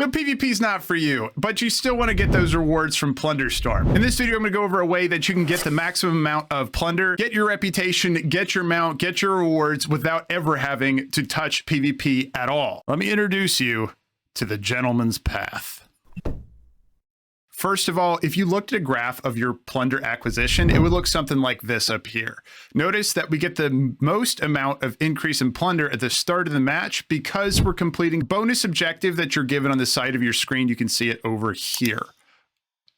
So PvP is not for you, but you still want to get those rewards from Plunderstorm. In this video, I'm going to go over a way that you can get the maximum amount of plunder, get your reputation, get your mount, get your rewards without ever having to touch PvP at all. Let me introduce you to the gentleman's path. First of all, if you looked at a graph of your plunder acquisition, it would look something like this up here. Notice that we get the most amount of increase in plunder at the start of the match because we're completing bonus objective that you're given on the side of your screen. You can see it over here.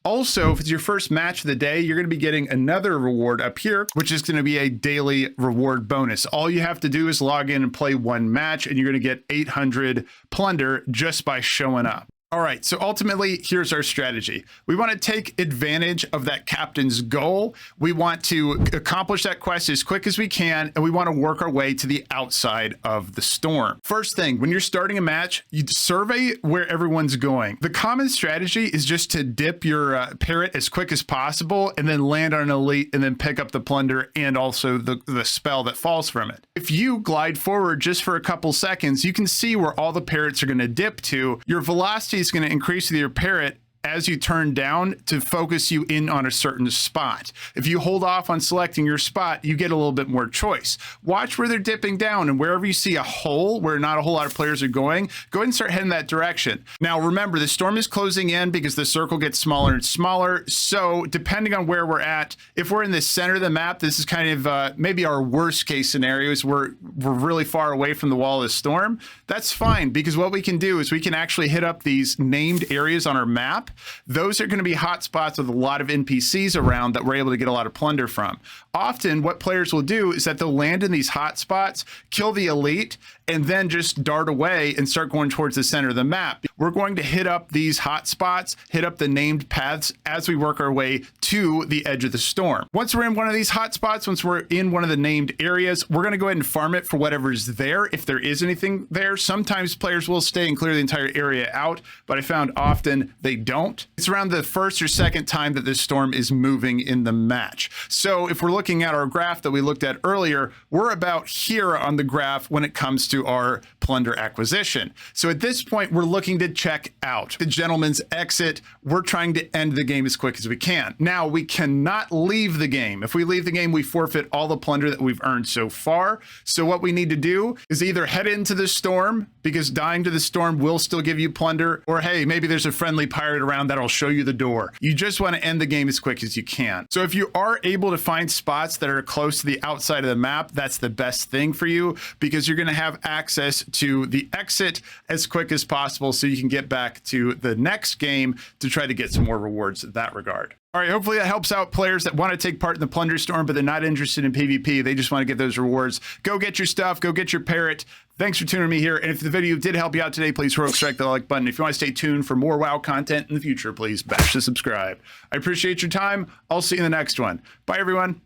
Also, if it's your first match of the day, you're going to be getting another reward up here, which is going to be a daily reward bonus. All you have to do is log in and play one match, and you're going to get 800 plunder just by showing up. All right, so ultimately, here's our strategy. We want to take advantage of that captain's goal. We want to accomplish that quest as quick as we can, and we want to work our way to the outside of the storm. First thing, when you're starting a match, you survey where everyone's going. The common strategy is just to dip your parrot as quick as possible and then land on an elite and then pick up the plunder and also the spell that falls from it. If you glide forward just for a couple seconds, you can see where all the parrots are going to dip to. Your velocity is going to increase with your parrot as you turn down to focus you in on a certain spot. If you hold off on selecting your spot, you get a little bit more choice. Watch where they're dipping down, and wherever you see a hole where not a whole lot of players are going, go ahead and start heading that direction. Now remember, the storm is closing in because the circle gets smaller and smaller. So depending on where we're at, if we're in the center of the map, this is kind of maybe our worst case scenarios where we're really far away from the wall of the storm. That's fine, because what we can do is we can actually hit up these named areas on our map. Those are going to be hot spots with a lot of NPCs around that we're able to get a lot of plunder from. Often what players will do is that they'll land in these hot spots, kill the elite, and then just dart away and start going towards the center of the map. We're going to hit up these hot spots, hit up the named paths as we work our way to the edge of the storm. Once we're in one of these hot spots, once we're in one of the named areas, we're going to go ahead and farm it for whatever's there. If there is anything there, sometimes players will stay and clear the entire area out, but I found often they don't. It's around the first or second time that the storm is moving in the match. So if we're looking at our graph that we looked at earlier, we're about here on the graph when it comes to our plunder acquisition. So at this point, we're looking to check out the gentleman's exit. We're trying to end the game as quick as we can. Now, we cannot leave the game. If we leave the game, we forfeit all the plunder that we've earned so far. So what we need to do is either head into the storm, because dying to the storm will still give you plunder, or hey, maybe there's a friendly pirate around that'll show you the door. You just want to end the game as quick as you can. So if you are able to find spots that are close to the outside of the map, that's the best thing for you, because you're going to have access to the exit as quick as possible so you can get back to the next game to try to get some more rewards in that regard. All right, hopefully that helps out players that want to take part in the Plunderstorm, but they're not interested in PvP. They just want to get those rewards. Go get your stuff. Go get your parrot. Thanks for tuning me here. And if the video did help you out today, please strike the like button. If you want to stay tuned for more WoW content in the future, please bash the subscribe. I appreciate your time. I'll see you in the next one. Bye, everyone.